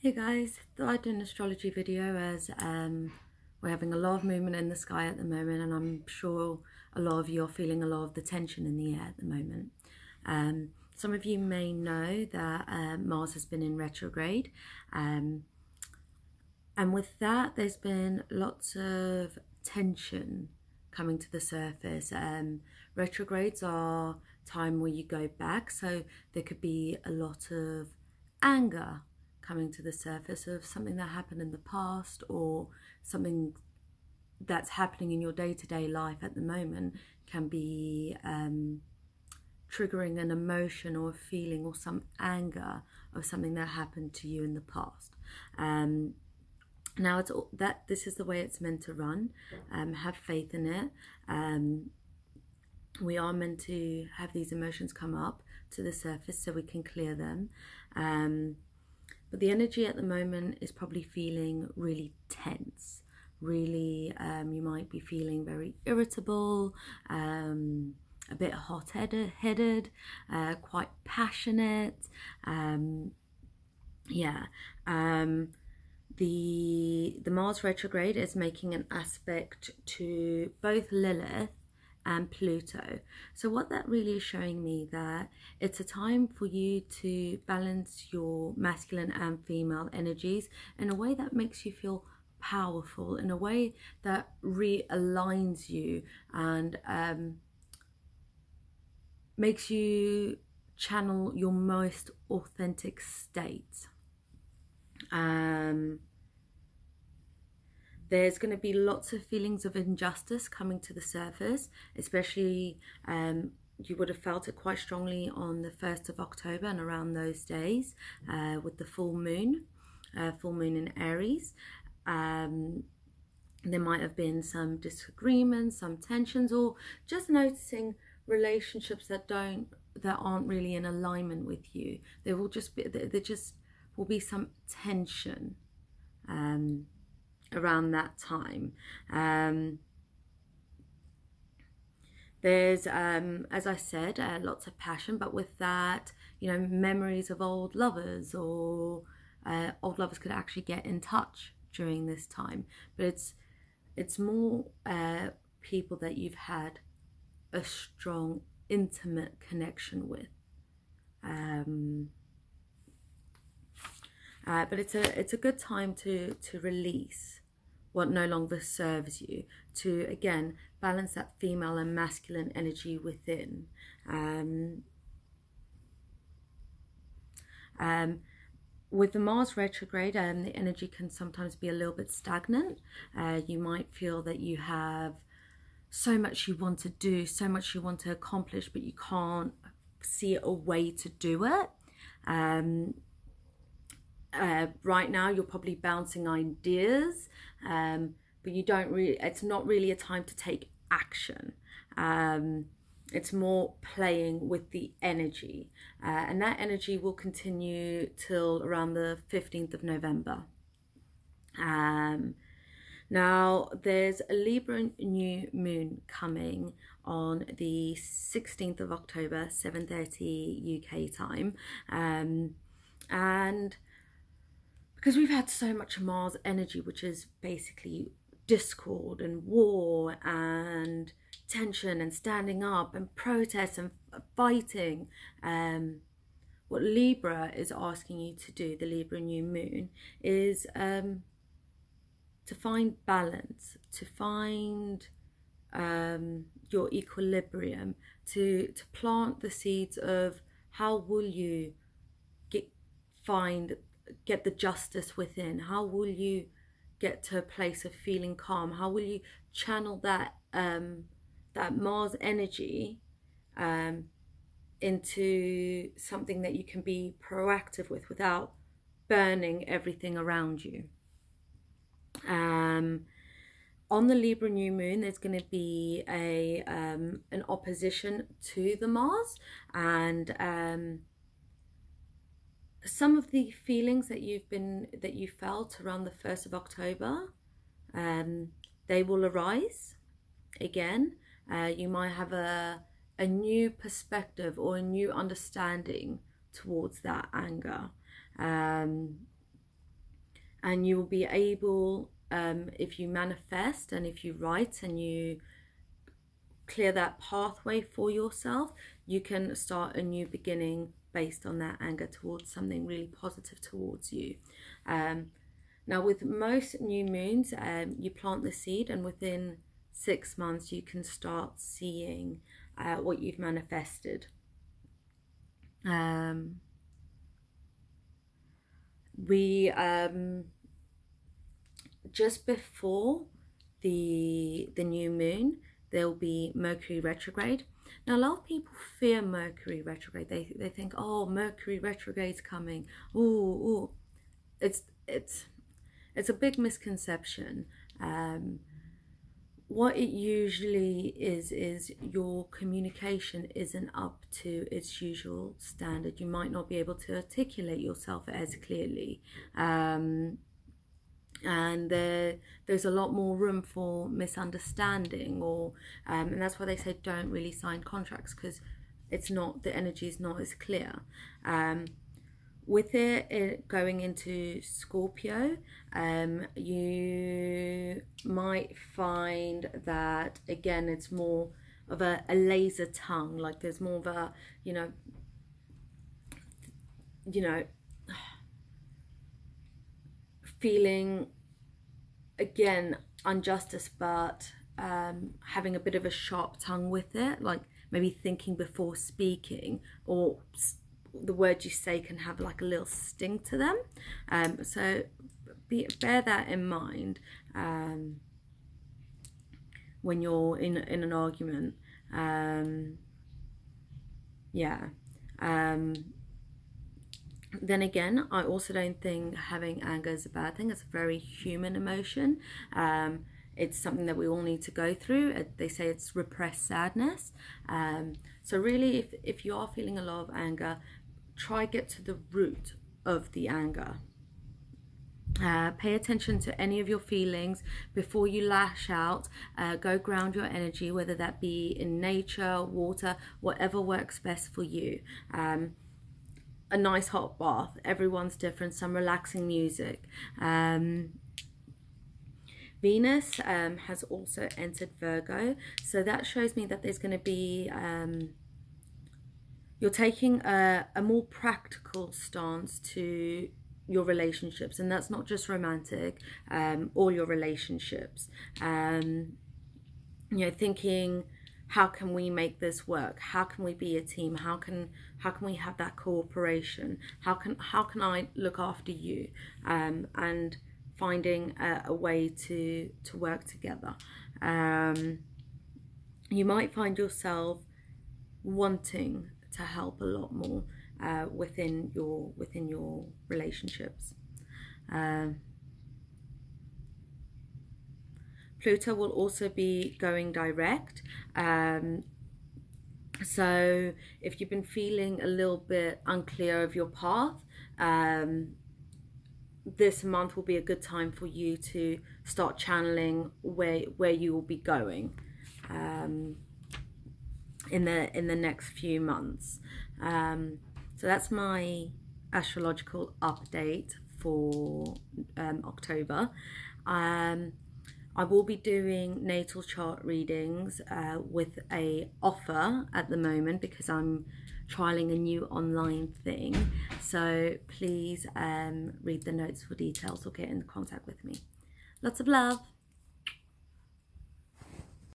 Hey guys, thought I'd do an astrology video as we're having a lot of movement in the sky at the moment, and I'm sure a lot of you are feeling a lot of the tension in the air at the moment. Some of you may know that Mars has been in retrograde, and with that there's been lots of tension coming to the surface. Retrogrades are time where you go back, so there could be a lot of anger coming to the surface of something that happened in the past, or something that's happening in your day-to-day life at the moment can be triggering an emotion or a feeling or some anger of something that happened to you in the past. Now this is the way it's meant to run. Have faith in it. We are meant to have these emotions come up to the surface so we can clear them. But the energy at the moment is probably feeling really tense. Really, you might be feeling very irritable, a bit hot-headed, quite passionate. The Mars retrograde is making an aspect to both Lilith and Pluto. So what that really is showing me, that it's a time for you to balance your masculine and female energies in a way that makes you feel powerful, in a way that realigns you and makes you channel your most authentic state. There's going to be lots of feelings of injustice coming to the surface, especially you would have felt it quite strongly on the 1st of October and around those days with the full moon in Aries. There might have been some disagreements, some tensions, or just noticing relationships that aren't really in alignment with you. There will be some tension around that time. There's as I said, lots of passion, but with that, memories of old lovers, or old lovers could actually get in touch during this time. But it's more people that you've had a strong intimate connection with. But it's a good time to release what no longer serves you, to again balance that female and masculine energy within. With the Mars retrograde, the energy can sometimes be a little bit stagnant. You might feel that you have so much you want to do, so much you want to accomplish, but you can't see a way to do it. Right now you're probably bouncing ideas, but it's not really a time to take action. It's more playing with the energy, and that energy will continue till around the 15th of November. Now there's a Libra new moon coming on the 16th of October, 7:30 UK time, and because we've had so much Mars energy, which is basically discord and war and tension and standing up and protest and fighting, what Libra is asking you to do, the Libra new moon, is to find balance, to find your equilibrium, to plant the seeds of how will you get the justice within. How will you get to a place of feeling calm? How will you channel that that Mars energy into something that you can be proactive with without burning everything around you? On the Libra new moon, there's going to be an opposition to the Mars, and some of the feelings that you felt around the 1st of October, they will arise again. You might have a new perspective or a new understanding towards that anger. and you will be able, if you manifest and if you write and you clear that pathway for yourself, you can start a new beginning based on that anger towards something really positive towards you. Now, with most new moons, you plant the seed, and within 6 months you can start seeing what you've manifested. Just before the new moon, there'll be Mercury retrograde. Now, a lot of people fear Mercury retrograde. They think, oh, Mercury retrograde's coming. Ooh. It's a big misconception. What it usually is your communication isn't up to its usual standard. You might not be able to articulate yourself as clearly. And there's a lot more room for misunderstanding, or and that's why they say don't really sign contracts, because the energy is not as clear. With it going into Scorpio, you might find that, again, it's more of a laser tongue. Like there's more of a, you know, feeling, again, injustice, but having a bit of a sharp tongue with it, like maybe thinking before speaking, or the words you say can have like a little sting to them. So bear that in mind when you're in an argument. Then again, I also don't think having anger is a bad thing. It's a very human emotion. It's something that we all need to go through. They say it's repressed sadness. So really, if you are feeling a lot of anger, try get to the root of the anger. Pay attention to any of your feelings before you lash out. Go ground your energy, whether that be in nature, water, whatever works best for you. A nice hot bath. Everyone's different. Some relaxing music. Venus has also entered Virgo, so that shows me that there's going to be you're taking a more practical stance to your relationships, and that's not just romantic, all your relationships. Thinking, how can we make this work? How can we be a team? How can we have that cooperation? How can I look after you? And finding a way to work together. You might find yourself wanting to help a lot more within your relationships. Pluto will also be going direct. So if you've been feeling a little bit unclear of your path, this month will be a good time for you to start channeling where you will be going in the next few months. So that's my astrological update for October. I will be doing natal chart readings with a offer at the moment, because I'm trialing a new online thing. So please read the notes for details or get in contact with me. Lots of love.